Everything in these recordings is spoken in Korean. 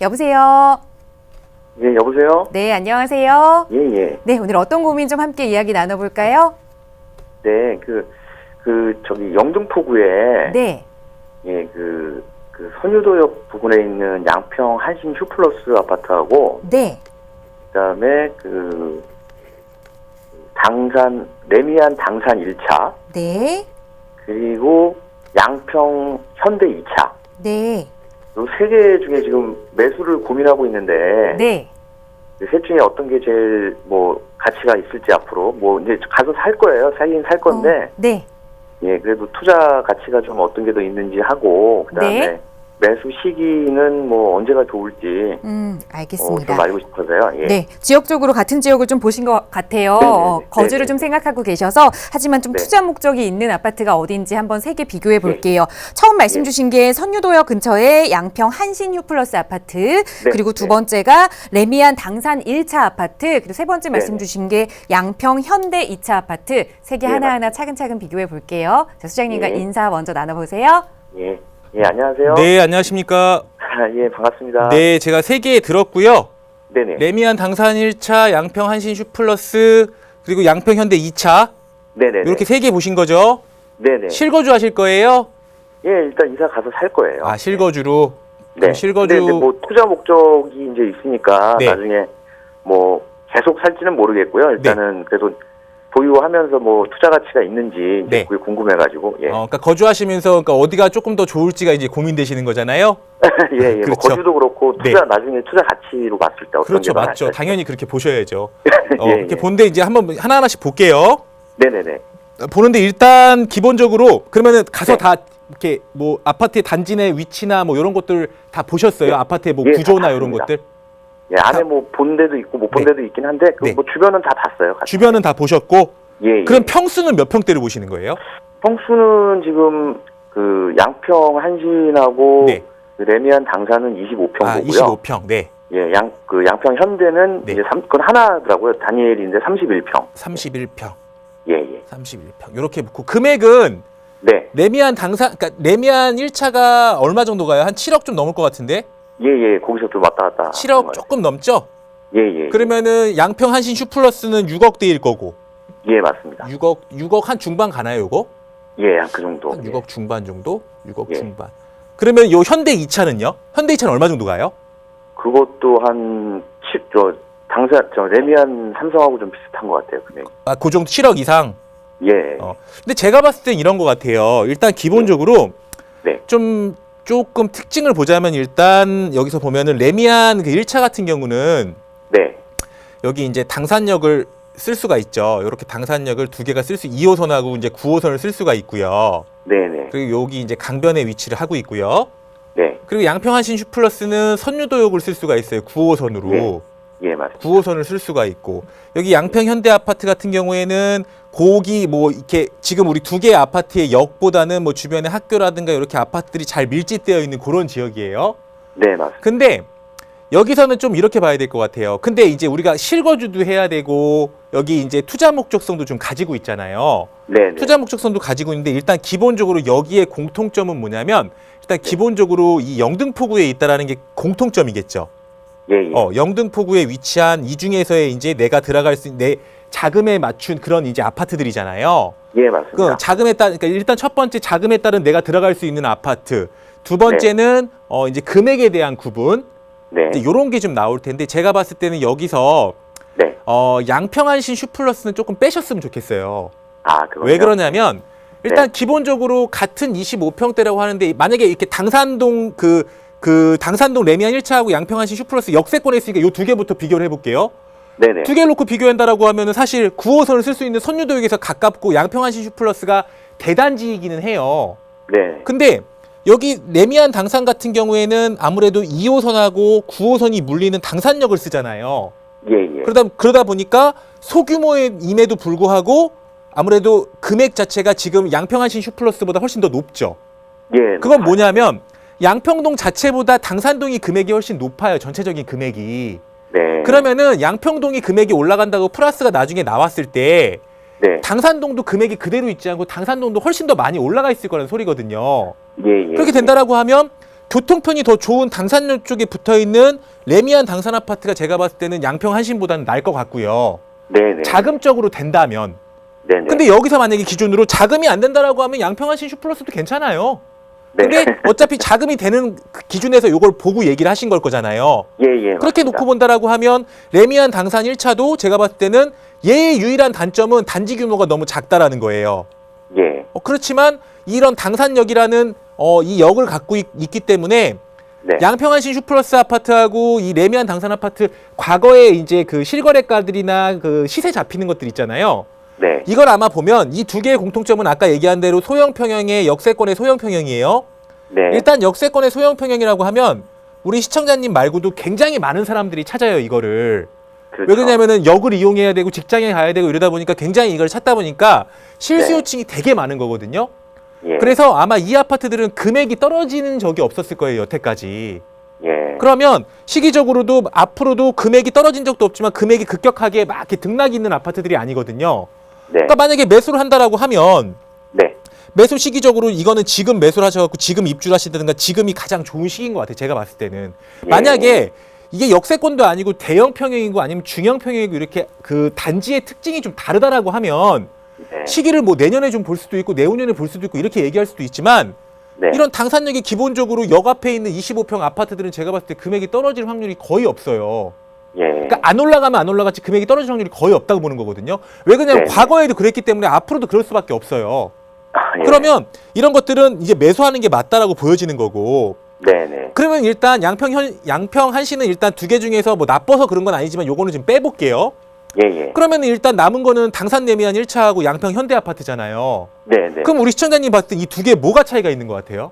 여보세요. 예, 여보세요? 네, 안녕하세요. 예, 예. 네, 오늘 어떤 고민 좀 함께 이야기 나눠볼까요? 네, 저기 영등포구에, 네, 예, 선유도역 부근에 있는 양평 한신 휴플러스 아파트하고, 네, 그 다음에 레미안 당산 1차, 네, 그리고 양평 현대 2차. 네, 이 세 개 중에 지금 매수를 고민하고 있는데, 네. 셋 중에 어떤 게 제일 가치가 있을지 앞으로, 이제 가서 살 거예요. 사긴 살 건데, 네, 예, 그래도 투자 가치가 좀 어떤 게 더 있는지 하고, 그 다음에 네. 매수 시기는 언제가 좋을지, 알겠습니다. 좀 알고 싶어서요. 예. 네, 지역적으로 같은 지역을 좀 보신 것 같아요. 네네네. 거주를 네네. 좀 생각하고 계셔서 하지만 좀 네. 투자 목적이 있는 아파트가 어딘지 한번 세 개 비교해 볼게요. 네. 처음 말씀 주신 게 선유도역 근처에 양평 한신 휴플러스 아파트, 네. 그리고 두 네. 번째가 레미안 당산 1차 아파트, 그리고 세 번째 말씀 네네. 주신 게 양평 현대 2차 아파트, 세 개 네, 하나하나 차근차근 비교해 볼게요. 자, 수장님과 네. 인사 먼저 나눠보세요. 예. 예, 안녕하세요. 네, 안녕하십니까. 예, 반갑습니다. 네, 제가 세 개 들었고요. 네네. 레미안 당산 1차, 양평 한신 슈플러스, 그리고 양평 현대 2차. 네네. 이렇게 세 개 보신 거죠? 네네. 실거주 하실 거예요? 예, 일단 이사 가서 살 거예요. 아, 실거주로. 네. 그럼 실거주. 근데 투자 목적이 이제 있으니까 네. 나중에 계속 살지는 모르겠고요. 일단은 그래도 보유하면서 투자 가치가 있는지 이제 네. 그게 궁금해가지고. 예. 그러니까 거주하시면서 그러니까 어디가 조금 더 좋을지가 이제 고민되시는 거잖아요? 예, 예. 그렇죠. 거주도 그렇고 나중에 투자 가치로 봤을 때 어떤 그렇죠, 게 더 맞죠. 나을까요? 당연히 그렇게 보셔야죠. 예, 이렇게 예. 본데 이제 한번 하나하나씩 볼게요. 네네네. 보는데 일단 기본적으로 그러면은 가서 네. 다 이렇게 아파트의 단지 내 위치나 이런 것들 다 보셨어요? 네. 아파트의 예, 구조나 다 이런 봤습니다. 것들? 예, 안에 본 데도 있고 못 본 네. 데도 있긴 한데 네. 주변은 다 봤어요. 같이. 주변은 다 보셨고 예, 예. 그럼 평수는 몇 평대를 보시는 거예요? 평수는 지금 양평 한신하고 네. 레미안 당산은 25평 아, 거고요. 25평. 네. 예, 양평 현대는 네. 이제 그건 하나더라고요. 다니엘인데 31평. 31평. 예, 예. 31평. 이렇게 붙고 금액은 네. 레미안 당산 그러니까 레미안 1차가 얼마 정도 가요? 한 7억 좀 넘을 것 같은데? 예, 예. 거기서 좀 왔다 갔다. 7억 조금 넘죠? 예, 예. 그러면은 양평 한신 슈플러스는 6억대일 거고. 예, 맞습니다. 6억 한 중반 가나요, 요거? 예, 그 정도. 한 6억 중반 정도? 6억 예. 중반. 그러면 요 현대 2차는요? 현대 2차는 얼마 정도 가요? 그것도 레미안 삼성하고 좀 비슷한 것 같아요, 금액. 아, 그 정도 7억 이상. 예. 근데 제가 봤을 땐 이런 것 같아요. 일단 기본적으로 네. 조금 특징을 보자면 일단 여기서 보면은 레미안 1차 같은 경우는 네. 여기 이제 당산역을 쓸 수가 있죠. 이렇게 당산역을 두 개가 2호선하고 이제 9호선을 쓸 수가 있고요. 네네. 그리고 여기 이제 강변에 위치를 하고 있고요. 네. 그리고 양평 한신 슈플러스는 선유도역을 쓸 수가 있어요. 9호선으로. 네. 예, 맞습니다. 9호선을 쓸 수가 있고 여기 양평 현대 아파트 같은 경우에는 고기 이렇게 지금 우리 두 개의 아파트의 역보다는 주변에 학교라든가 이렇게 아파트들이 잘 밀집되어 있는 그런 지역이에요. 네, 맞습니다. 근데 여기서는 좀 이렇게 봐야 될 것 같아요. 근데 이제 우리가 실거주도 해야 되고 여기 이제 투자 목적성도 좀 가지고 있잖아요. 네. 투자 목적성도 가지고 있는데 일단 기본적으로 여기에 공통점은 뭐냐면 일단 기본적으로 이 영등포구에 있다라는 게 공통점이겠죠. 예, 예. 영등포구에 위치한 이 중에서의 이제 내가 들어갈 수 있는 내 자금에 맞춘 그런 이제 아파트들이잖아요. 예, 맞습니다. 그 자금에 따른 그러니까 일단 첫 번째 자금에 따른 내가 들어갈 수 있는 아파트. 두 번째는 이제 금액에 대한 구분. 네. 이제 요런 게 좀 나올 텐데 제가 봤을 때는 여기서 네. 양평 한신 슈플러스는 조금 빼셨으면 좋겠어요. 아, 그거요? 왜 그러냐면 일단 네. 기본적으로 같은 25평대라고 하는데 만약에 이렇게 당산동 당산동 레미안 1차하고 양평 한신 슈플러스 역세권에 있으니까 요 두 개부터 비교를 해볼게요. 네네. 두 개를 놓고 비교한다라고 하면은 사실 9호선을 쓸 수 있는 선유도역에서 가깝고 양평 한신 슈플러스가 대단지이기는 해요. 네. 근데 여기 레미안 당산 같은 경우에는 아무래도 2호선하고 9호선이 물리는 당산역을 쓰잖아요. 예, 예. 그러다 보니까 소규모임에도 불구하고 아무래도 금액 자체가 지금 양평 한신 슈플러스보다 훨씬 더 높죠. 예. 그건 뭐냐면 양평동 자체보다 당산동이 금액이 훨씬 높아요. 전체적인 금액이. 네. 그러면은 양평동이 금액이 올라간다고 플러스가 나중에 나왔을 때 네. 당산동도 금액이 그대로 있지 않고 당산동도 훨씬 더 많이 올라가 있을 거라는 소리거든요. 예, 예. 그렇게 된다라고 하면 교통편이 더 좋은 당산역 쪽에 붙어 있는 레미안 당산 아파트가 제가 봤을 때는 양평 한신보다는 나을 것 같고요. 네네. 자금적으로 된다면. 네네. 근데 여기서 만약에 기준으로 자금이 안 된다라고 하면 양평 한신 슈플러스도 괜찮아요. 네. 근데 어차피 자금이 되는 그 기준에서 이걸 보고 얘기를 하신 걸 거잖아요. 예, 예. 그렇게 맞습니다. 놓고 본다라고 하면 레미안 당산 1차도 제가 봤을 때는 얘의 유일한 단점은 단지 규모가 너무 작다라는 거예요. 예. 그렇지만 이런 당산역이라는 이 역을 갖고 있기 때문에 네. 양평한신 슈플러스 아파트하고 이 레미안 당산 아파트 과거에 이제 그 실거래가들이나 그 시세 잡히는 것들 있잖아요. 네. 이걸 아마 보면 이 두 개의 공통점은 아까 얘기한 대로 소형 평형의 역세권의 소형 평형이에요. 네. 일단 역세권의 소형 평형이라고 하면 우리 시청자님 말고도 굉장히 많은 사람들이 찾아요, 이거를. 그렇죠. 왜 그러냐면은 역을 이용해야 되고 직장에 가야 되고 이러다 보니까 굉장히 이걸 찾다 보니까 실수요층이 되게 많은 거거든요. 예. 그래서 아마 이 아파트들은 금액이 떨어지는 적이 없었을 거예요, 여태까지. 예. 그러면 시기적으로도 앞으로도 금액이 떨어진 적도 없지만 금액이 급격하게 막 이렇게 등락이 있는 아파트들이 아니거든요. 네. 그러니까 만약에 매수를 한다라고 하면 네. 매수 시기적으로 이거는 지금 매수를 하셔갖고 지금 입주를 하시든가 지금이 가장 좋은 시기인 것 같아요. 제가 봤을 때는. 예. 만약에 이게 역세권도 아니고 대형 평형이고 아니면 중형 평형이고 이렇게 그 단지의 특징이 좀 다르다라고 하면 네. 시기를 뭐 내년에 좀 볼 수도 있고 내후년에 볼 수도 있고 이렇게 얘기할 수도 있지만 네. 이런 당산역이 기본적으로 역 앞에 있는 25평 아파트들은 제가 봤을 때 금액이 떨어질 확률이 거의 없어요. 예. 그러니까 안 올라가면 안 올라갔지 금액이 떨어질 확률이 거의 없다고 보는 거거든요. 왜 그러냐면 네. 과거에도 그랬기 때문에 앞으로도 그럴 수밖에 없어요. 아, 예. 그러면 이런 것들은 이제 매수하는 게 맞다라고 보여지는 거고. 네네. 그러면 일단 양평 한시는 일단 두 개 중에서 뭐 나빠서 그런 건 아니지만 요거는 좀 빼볼게요. 예예. 그러면 일단 남은 거는 당산 레미안 1차하고 양평 현대 아파트잖아요. 네네. 그럼 우리 시청자님 봤을 때 이 두 개 뭐가 차이가 있는 것 같아요?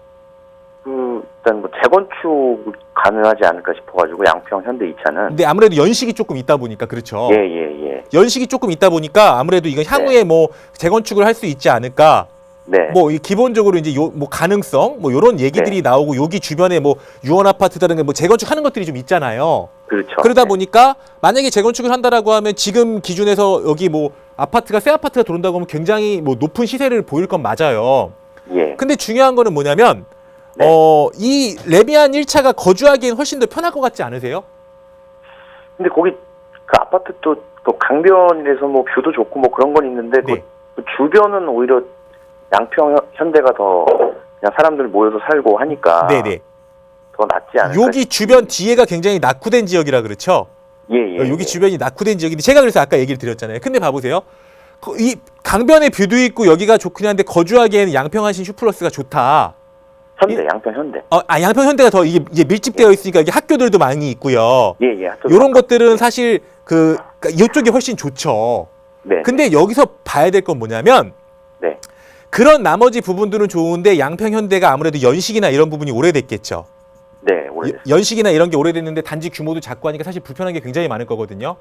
일단 뭐 재건축 가능하지 않을까 싶어가지고 양평 현대 2차는. 근데 아무래도 연식이 조금 있다 보니까 그렇죠. 예예예. 연식이 조금 있다 보니까 아무래도 이건 향후에 뭐 재건축을 할 수 있지 않을까. 네. 뭐 이 기본적으로 이제 요 뭐 가능성 뭐 요런 얘기들이 나오고 여기 주변에 뭐 유원 아파트다든가 뭐 재건축하는 것들이 좀 있잖아요. 그렇죠. 그러다 네. 보니까 만약에 재건축을 한다라고 하면 지금 기준에서 여기 뭐 아파트가 새 아파트가 들어온다고 하면 굉장히 뭐 높은 시세를 보일 건 맞아요. 예. 근데 중요한 거는 뭐냐면 네. 이 레미안 1차가 거주하기엔 훨씬 더 편할 것 같지 않으세요? 근데 거기 그 아파트 또 강변이라서 뭐 뷰도 좋고 뭐 그런 건 있는데 네. 그 주변은 오히려 양평 현대가 더 그냥 사람들 모여서 살고 하니까 네네. 더 낫지 않을까. 여기 주변 뒤에가 굉장히 낙후된 지역이라 그렇죠? 예예. 여기 주변이 낙후된 지역인데 제가 그래서 아까 얘기를 드렸잖아요. 근데 봐보세요. 이 강변에 뷰도 있고 여기가 좋긴 한데 거주하기에는 양평한신 슈플러스가 좋다. 현대 양평 현대. 양평 현대가 더 이게 밀집되어 있으니까 이게 학교들도 많이 있고요. 예예. 이런 것들은 사실 그러니까 이쪽이 훨씬 좋죠. 네. 근데 여기서 봐야 될 건 뭐냐면 네. 그런 나머지 부분들은 좋은데 양평 현대가 아무래도 연식이나 이런 부분이 오래됐겠죠. 네. 오래됐어요. 연식이나 이런 게 오래됐는데 단지 규모도 작고 하니까 사실 불편한 게 굉장히 많을 거거든요.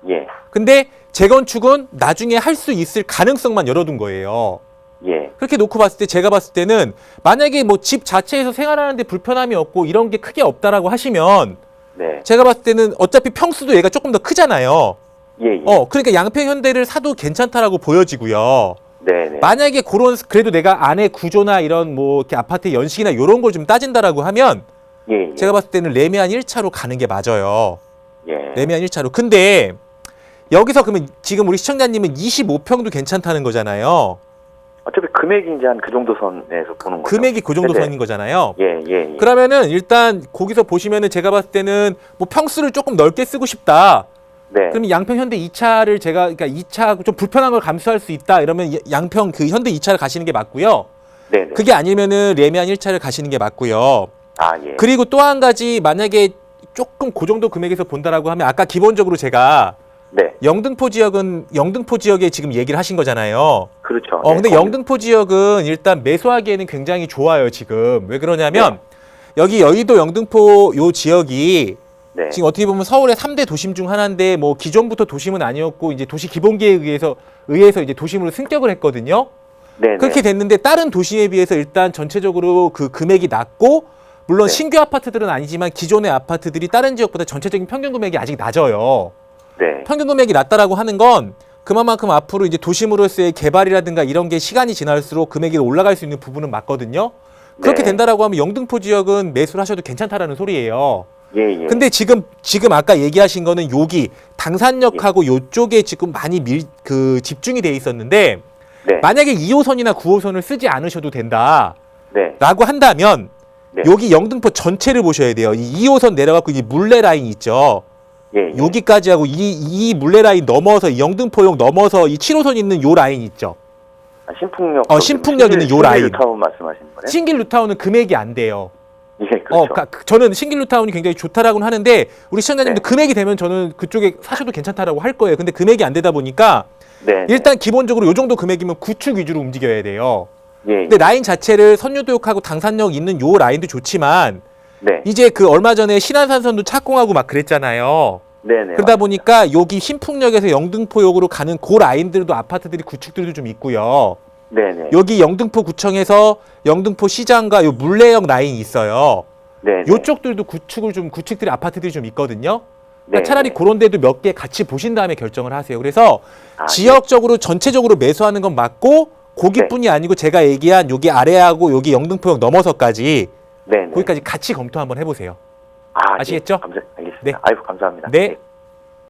예. 근데 재건축은 나중에 할 수 있을 가능성만 열어둔 거예요. 예. 그렇게 놓고 봤을 때 제가 봤을 때는 만약에 뭐 집 자체에서 생활하는데 불편함이 없고 이런 게 크게 없다라고 하시면 네. 제가 봤을 때는 어차피 평수도 얘가 조금 더 크잖아요. 예예. 그러니까 양평 현대를 사도 괜찮다라고 보여지고요. 네네. 만약에 그런 그래도 내가 안에 구조나 이런 뭐 이렇게 아파트 연식이나 이런 걸 좀 따진다라고 하면 예. 제가 봤을 때는 레미안 1차로 가는 게 맞아요. 예. 레미안 1차로. 근데 여기서 그러면 지금 우리 시청자님은 25평도 괜찮다는 거잖아요. 어차피 금액이 이제 한 그 정도 선에서 보는 거죠. 금액이 그 정도 네네. 선인 거잖아요. 예. 그러면은 일단 거기서 보시면은 제가 봤을 때는 뭐 평수를 조금 넓게 쓰고 싶다. 네. 그럼 양평 현대 2차를 제가 그러니까 2차 좀 불편한 걸 감수할 수 있다. 이러면 양평 그 현대 2차를 가시는 게 맞고요. 네네. 그게 아니면은 레미안 1차를 가시는 게 맞고요. 아 예. 그리고 또 한 가지 만약에 조금 그 정도 금액에서 본다라고 하면 아까 기본적으로 제가 네. 영등포 지역에 지금 얘기를 하신 거잖아요. 그렇죠. 근데 거기- 영등포 지역은 일단 매수하기에는 굉장히 좋아요, 지금. 왜 그러냐면 여기 여의도 영등포 요 지역이 네. 지금 어떻게 보면 서울의 3대 도심 중 하나인데 뭐 기존부터 도심은 아니었고 이제 도시 기본계획에 의해서 이제 도심으로 승격을 했거든요. 네네. 그렇게 됐는데 다른 도시에 비해서 일단 전체적으로 그 금액이 낮고 물론 네. 신규 아파트들은 아니지만 기존의 아파트들이 다른 지역보다 전체적인 평균 금액이 아직 낮아요. 네. 평균 금액이 낮다라고 하는 건 그만큼 앞으로 이제 도심으로서의 개발이라든가 이런 게 시간이 지날수록 금액이 올라갈 수 있는 부분은 맞거든요. 그렇게 네. 된다라고 하면 영등포 지역은 매수를 하셔도 괜찮다라는 소리예요. 예, 예. 근데 지금 아까 얘기하신 거는 여기 당산역하고 요쪽에 지금 많이 집중이 돼 있었는데 네. 만약에 2호선이나 9호선을 쓰지 않으셔도 된다라고 네. 한다면 네. 여기 영등포 전체를 보셔야 돼요. 이 2호선 내려가고 이 물레 라인 있죠. 예, 예. 여기까지 하고 이 물레 라인 넘어서 이 영등포역 넘어서 이 7호선 있는 요 라인 있죠. 아, 신풍역. 신풍역 있는 요 라인. 신길루타운 말씀하시는 거네요? 신길루타운은 금액이 안 돼요. 예, 그렇죠. 저는 신길루타운이 굉장히 좋다라고는 하는데 우리 시청자님도 네. 금액이 되면 저는 그쪽에 사셔도 괜찮다라고 할 거예요. 근데 금액이 안 되다 보니까 네. 일단 기본적으로 요 정도 금액이면 구축 위주로 움직여야 돼요. 예, 예. 근데 라인 자체를 선유도역하고 당산역 있는 요 라인도 좋지만 네. 이제 그 얼마 전에 신안산선도 착공하고 막 그랬잖아요. 네네. 그러다 보니까 여기 신풍역에서 영등포역으로 가는 그 라인들도 아파트들이 구축들도 좀 있고요. 네네. 여기 영등포 구청에서 영등포 시장과 요 물레역 라인이 있어요. 네네. 요쪽들도 구축들이 아파트들이 좀 있거든요. 그러니까 네네. 차라리 그런 데도 몇 개 같이 보신 다음에 결정을 하세요. 그래서 아, 지역적으로 전체적으로 매수하는 건 맞고 거기뿐이 아니고 제가 얘기한 여기 아래하고 여기 영등포역 넘어서까지 네네. 거기까지 같이 검토 한번 해보세요. 아, 아시겠죠? 알겠습니다. 네. 아이고, 감사합니다. 네.